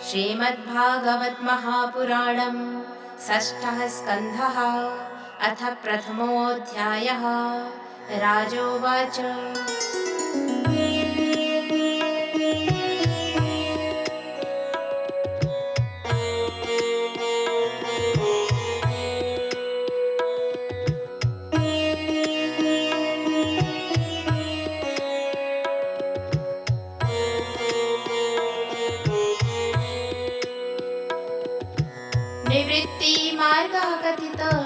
श्रीमद्भागवत महापुराणं षष्ठः स्कन्धः अथ प्रथमोऽध्यायः। राजोवाच निवृत्तिमार्गः कथितः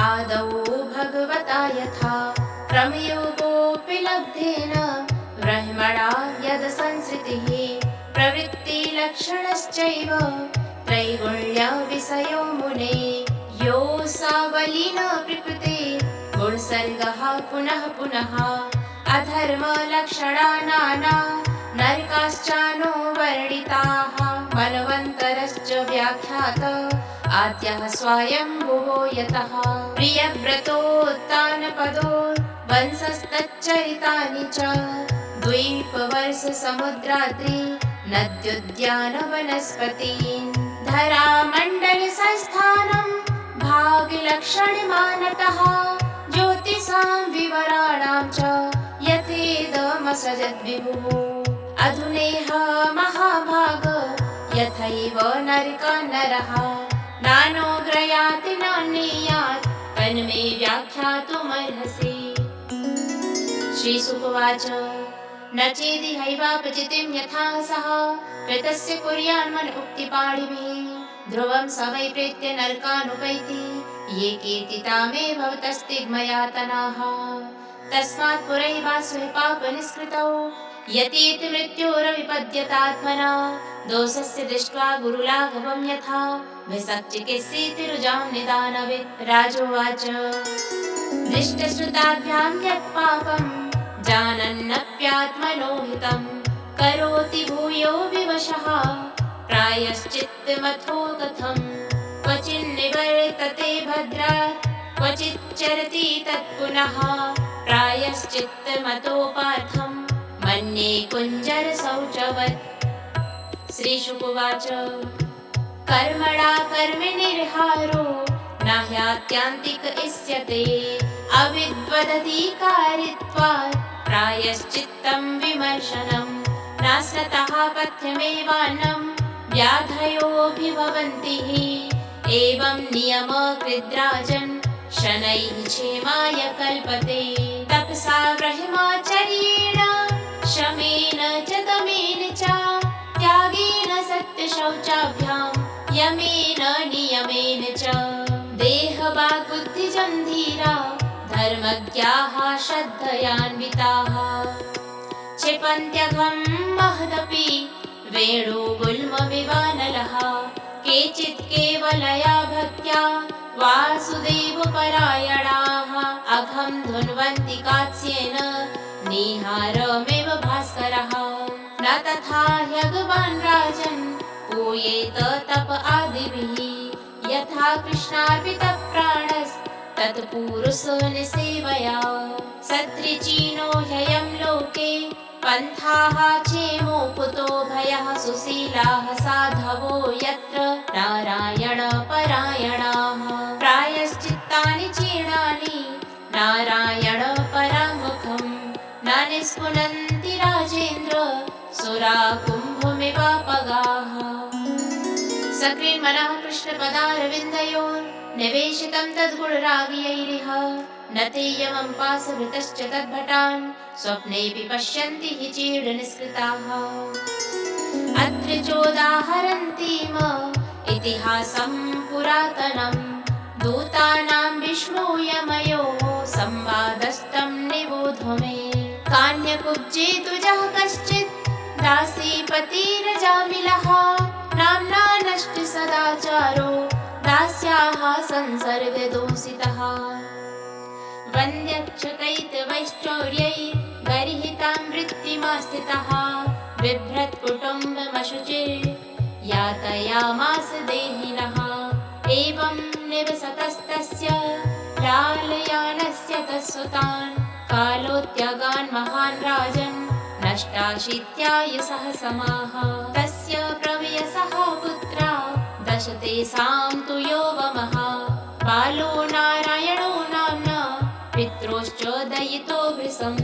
आदौ भगवता यथा क्रमयोगोऽपि लब्धेन ब्रह्मणा यदसंसृतिः प्रवृत्तिलक्षणश्चैव त्रैगुण्यविषयो मुने यो सावलीन प्रकृते गुणसर्गः पुनः पुनः अधर्मलक्षणा नाना नरकाश्चानो वर्णिताः मनवन्तरश्च व्याख्यात आद्यः स्वयंभुवो यतः प्रियव्रतोत्तानपदो वंशस्तच्चरितानि च द्वीपवर्षसमुद्राद्रि नद्योद्यानवनस्पतीन् धरामण्डलसंस्थानं भागलक्षणमानतः ज्योतिषां विवराणां च यथेदमसजद्विभुः अधुनेह महाभाग यथैव नरकान्नरः नानोग्रयाति नान्येयात् तन्मे व्याख्यातुमर्हसि। श्रीशुकवाच न चेदिहैवापचितिं यथा सः कृतस्य कुर्यान्मन उक्तिपाणिभिः ध्रुवं स वै प्रेत्य नरकानुपैति ये कीर्तिता मे भवतस्तिग्मयातनाः तस्मात् पुरैवास्वे पापनिष्कृतौ यतीति मृत्योरविपद्यतात्मना दोषस्य दृष्ट्वा गुरुलाघवं यथा विसक्चिकित्सीति रुजां निदानवित्। राजोवाच दृष्टश्रुताभ्यां यत् पापं जानन्नप्यात्मनो हितं करोति भूयो विवशः प्रायश्चित्तमथो कथं क्वचिन्निवर्तते भद्रात् क्वचिच्चरति तत्पुनः प्रायश्चित्तमतो पार्थं मन्ये कुञ्जरशौचवत्। श्रीशुकुवाच कर्मणा कर्मनिर्हारो न ह्यात्यन्तिक इष्यते अविद्वदधिकारित्वात् प्रायश्चित्तं विमर्शनं नाश्रतः पथ्यमेवान्नं व्याधयोऽभिभवन्ति एवं नियमकृद्राजन् शनैः क्षेमाय कल्पते तपसा ब्रह्मचर्येण शमेन च दमेन च त्यागेन सत्यशौचाभ्यां यमेन नियमेन च देहवाग्बुद्धिजं धीरा धर्मज्ञाः श्रद्धयान्विताः क्षिपन्त्यघं महदपि वेणुगुल्ममिवानलः केचित् केवलया भक्त्या वासुदेवपरायणाः अघं धुन्वन्ति कात्स्येन निहारमेव भास्करः न तथा ह्यगवान् राजन् पूयेत तप आदिभिः यथा कृष्णार्पितप्राणस्तत्पुरुषो निसेवया सत्रिचीनो ह्ययं लोके पन्थाः क्षेमो कुतो भयः सुशीलाः साधवो यत्र नारायणपरायणाः प्रायश्चित्तानि चीर्णानि नारायणपराङ्मुखं न निष्पुनन्ति राजेन्द्र सुरा कुम्भमिवापगाः। सकृन्मनः कृष्णपदारविन्दयोर्निवेशितं तद्गुणरागयैरिह न तेयमं पाशभृतश्च तद्भटान् स्वप्नेऽपि पश्यन्ति हि चीर्णनिष्कृताः अत्र चोदाहरन्तीम इतिहासं पुरातनं दूतानां विष्णुयमयोः संवादस्तं निबोध मे कान्यकुब्जे तुजः कश्चित् दासीपतिरजामिलः नाम्ना नष्ट सदाचारो दास्याः संसर्गदूषितः वन्द्यक्षकैतवैश्चौर्यै गर्हितां वृत्तिमास्थितः बिभ्रत्कुटुम्बमशुचिर् यातयामास देहिनः एवं निवसतस्तस्य लालयानस्य तत्सुतान् कालोत्यागान् महान् राजन् नष्टा पञ्चाशीत्यायुषः समाः तस्य प्रवयसः पुत्रा दश तेषां तु योवमः बालो नारायणो नाम्ना पित्रोश्च दयितो वृषम्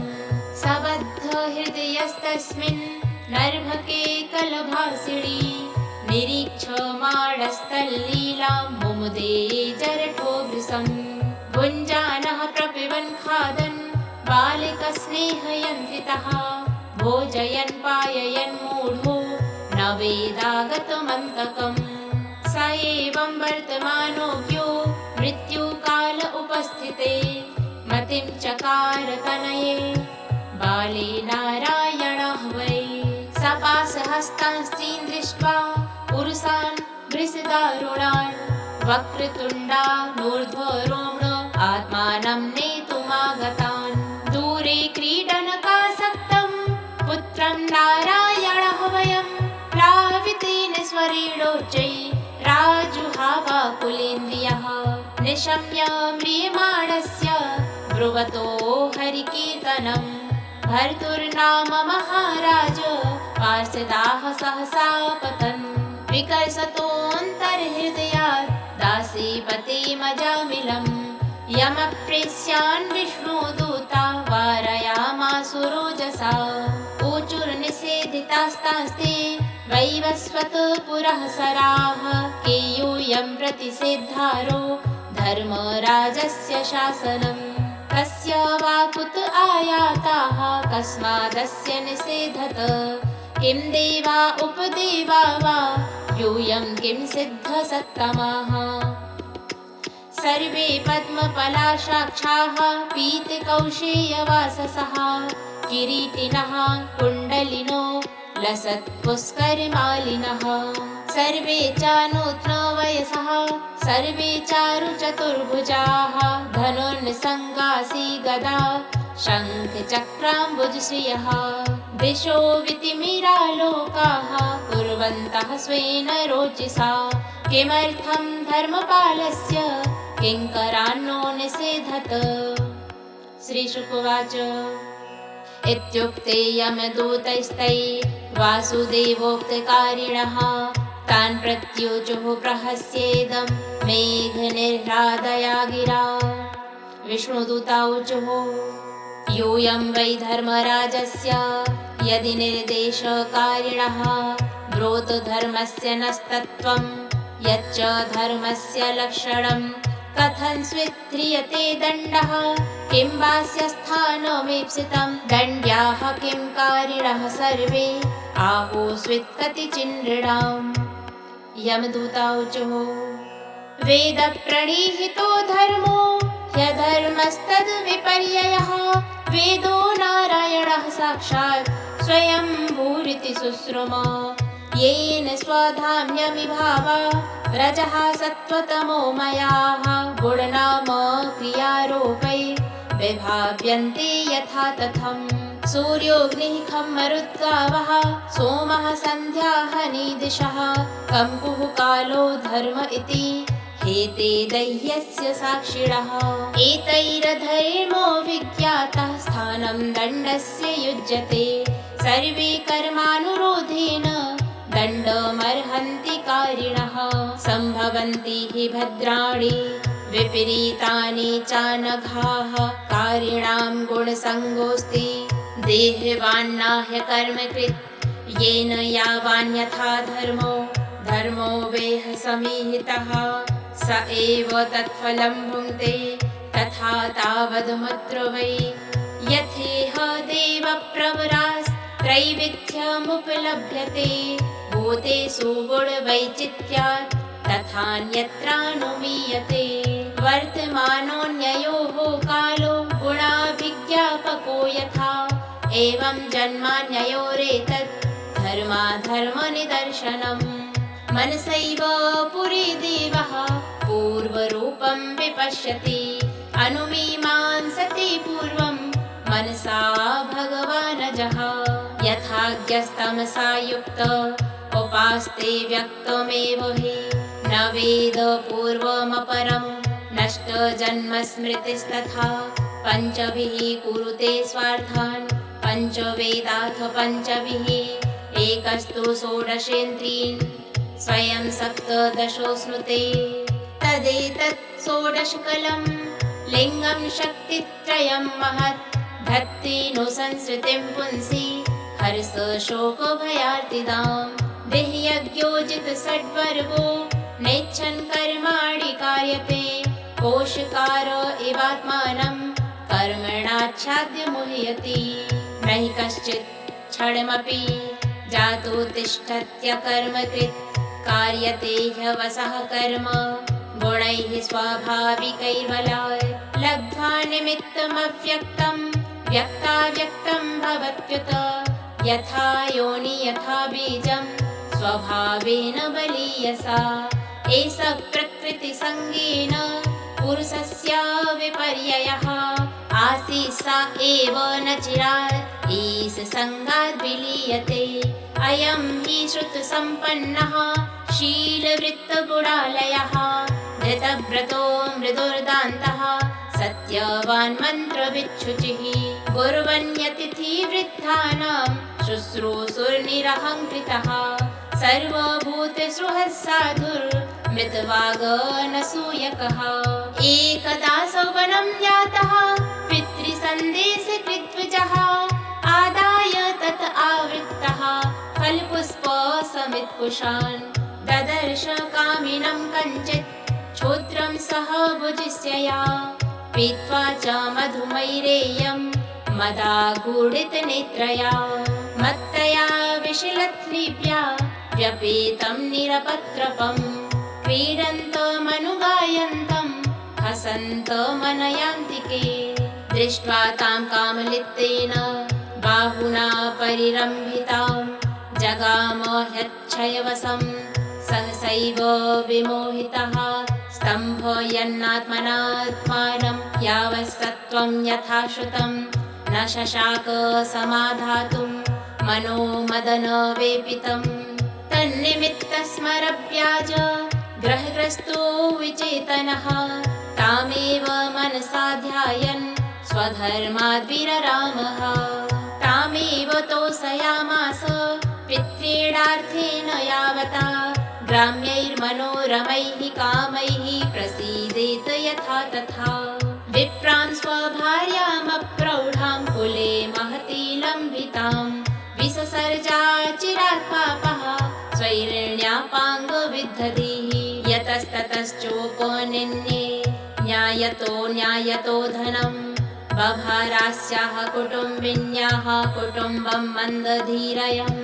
सबद्धहृदयस्तस्मिन् नर्भके कलभासिणी निरीक्षमाणस्तल्लीलां मुमुदे जरठो वृषम् भुञ्जानः प्रपिबन् खादन् बालिकस्नेहयन्त्रितः भोजयन् पाययन् मूढो न वेदागतमन्तकम् स एवं वर्तमानोऽज्ञो मृत्युकाल उपस्थिते मतिं चकार तनये बाले नारायणः वै सपाशहस्तांस्त्रीन् दृष्ट्वा पुरुषान् वृषदारुणान् वक्रतुण्डानूर्ध्वरोम्ण आत्मानं नेतुमागतान् दूरे क्रीडनकासक्तं पुत्रं नारायणः वयं प्लावितेन स्वरेणोच्चै राजुहावाकुलेन्द्रियः निशम्य म्रियमाणस्य ब्रुवतो हरिकीर्तनम् भर्तुर्नाम महाराज पार्षदाः सहसा पतन् विकर्षतोऽन्तर्हृदयात् दासीपतिमजामिलम् यमप्रेष्यान् विष्णुदूता वारयामासुरोजसा ऊचुर्निषेधितास्तास्ते वैवस्वतपुरःसराः केयूयं प्रतिषेधारो धर्मराजस्य शासनम् कस्य वा कुत आयाताः कस्मादस्य निषेधत किं देवा उपदेवा वा यूयं किं सिद्धसत्तमाः सर्वे पद्मपलाशाक्षाः पीतकौशेयवाससः किरीटिनः कुण्डलिनो लसत्पुष्करमालिनः सर्वे चानूत्नवयसः सर्वे चारुचतुर्भुजाः धनुर्निसङ्गासी गदा शङ्खचक्राम्बुजश्रियः दिशो वितिमिरालोकाः कुर्वन्तः स्वेन रोचिसा किमर्थं धर्मपालस्य किङ्करान्नो निषेधत। श्रीशुकुवाच इत्युक्ते यमदूतैस्तै वासुदेवोक्तकारिणः तान् प्रत्युचुः प्रहस्येदं मेघनिह्रादया गिरा विष्णुदूताऊचुः यूयं वै धर्मराजस्य यदि निर्देशकारिणः ब्रोत धर्मस्य नस्तत्त्वं यच्च धर्मस्य लक्षणं कथं स्वीक्रियते दण्डः किं वास्यस्थानमीप्सितं दण्ड्याः किं कारिणः सर्वे आहुस्वित्कतिचिन्नृणाम् यमदूताऊचुः वेदप्रणीहितो धर्मो ह्यधर्मस्तद्विपर्ययः वेदो नारायणः साक्षात् स्वयं भूरिति शुश्रुम येन स्वधाम्यमिभावा रजः सत्त्वतमो मयाः गुणनाम क्रियारूपै विभाव्यन्ते यथा तथम् सूर्योऽग्निः खं मरुद्गावः सोमः सन्ध्याः निदिशः कम्पुः कालो धर्म इति हेते दैह्यस्य साक्षिणः एतैरधर्मो विज्ञातः स्थानं दण्डस्य युज्यते सर्वे कर्मानुरोधेन दण्डमर्हन्ति कारिणः सम्भवन्ति हि भद्राणि विपरीतानि चानघाः कारिणां गुणसङ्गोऽस्ति देहवान्नाह्यकर्मकृत् येन यावान्यथा धर्मो वेह समीहितः स एव तत्फलं भुङ्क्ते तथा तावदमुत्र वै यथेह देवप्रवरास्त्रैविध्यमुपलभ्यते भूतेषु गुणवैचित्र्यात् तथान्यत्रानुमीयते वर्तमानोऽन्ययोः कालो गुणाभिज्ञापको यथा एवं जन्मान्ययोरेतत् धर्माधर्मनिदर्शनम् मनसैव पुरे देवः पूर्वरूपं विपश्यति अनुमीमांसते पूर्वं मनसा भगवानजः यथाज्ञस्तमसा युक्त उपास्ते व्यक्तमेव हि न वेद पूर्वमपरं नष्टजन्मस्मृतिस्तथा पञ्चभिः कुरुते स्वार्थान् पञ्चवेदाथ पञ्चभिः एकस्तु षोडशेन्द्रियन् स्वयं सप्तदशो स्नुते तदेतत् षोडशकलं लिङ्गं शक्तित्रयं महत् धत्ते नु संसृतिं पुंसि हर्षशोकभयार्तिदां देहयज्ञोजित षड्वर्गो नेच्छन् कर्माणि कार्यते कोशकार इवात्मानं कर्मणाच्छाद्य मुह्यति न हि कश्चित् क्षणमपि जातो तिष्ठत्यकर्मकृत् कार्यते ह्यवसः कर्म गुणैः स्वाभाविकैर्बलात् लब्ध्वा निमित्तमव्यक्तं व्यक्ताव्यक्तं भवत्युत यथा योनि यथा बीजं स्वभावेन बलीयसा एष प्रकृतिसङ्गेन पुरुषस्य विपर्ययः आसीत् सा एव न चिरात् ईश सङ्गात् विलीयते अयं हि श्रुतसम्पन्नः शीलवृत्तगुणालयः धृतव्रतो मृदुर्दान्तः सत्यवान् मन्त्रविच्छुचिः गुर्वन्यतिथिवृद्धानां शुश्रूषुर्निरहङ्कृतः सर्वभूतसुहृत् साधुर्मृतवागनसूयकः एकदा सौवनं यातः पितृसन्देशकृद्विजः आदाय तत् आवृत्तः फलपुष्पसमित्कुशान् ददर्श कामिनं कञ्चित् क्षोत्रं सह भुजिष्यया पीत्वा च मधुमैरेयं मदागूढितनेत्रया मत्तया विशिलद्लिप्या व्यपेतं निरपत्रपं क्रीडन्तमनुगायन्तं हसन्तमनयान्तिके दृष्ट्वा तां कामलिप्तेन बाहुना परिरम्भितां जगाम ह्यच्छयवसं सहसैव विमोहितः स्तम्भयन्नात्मनात्मानं यावत्सत्त्वं यथा श्रुतं न शशाक समाधातुं मनोमदनवेपितं तन्निमित्तस्मरव्याज ग्रहग्रस्तो विचेतनः तामेव मनसा ध्यायन् स्वधर्माद्विररामः तामेव तोषयामास पितॄणार्थेन यावता ग्राम्यैर्मनोरमैः कामैः प्रसीदेत यथा तथा विप्रां स्वभार्यामप्रौढां कुले महती लम्बितां विससर्जा चिरात् पापः स्वैरिण्यापाङ्गविद्धतिः यतस्ततश्चोपनिन्ये न्यायतो धनं बभारास्याः कुटुम्बिन्याः कुटुम्बं मन्दधीरयम्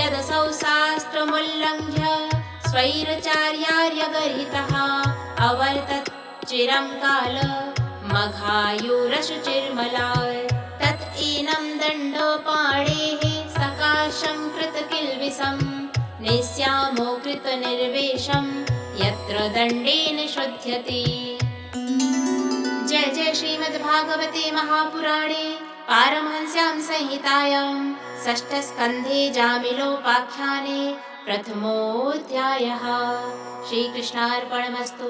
यदसौ शास्त्रमुल्लङ्घ्य स्वैरचार्यार्यगर्हितः अवर्तत् चिरं काल मघायुरशुचिर्मलात् तत् एनं दण्डपाणेः सकाशं कृतकिल्बिषं निस्यामो कृतनिर्वेशं यत्र दण्डेन शुध्यति। जय जय श्रीमद्भागवते महापुराणे पारमहंस्यां संहितायां षष्ठस्कन्धे जामिलोपाख्याने प्रथमोऽध्यायः। श्रीकृष्णार्पणमस्तु।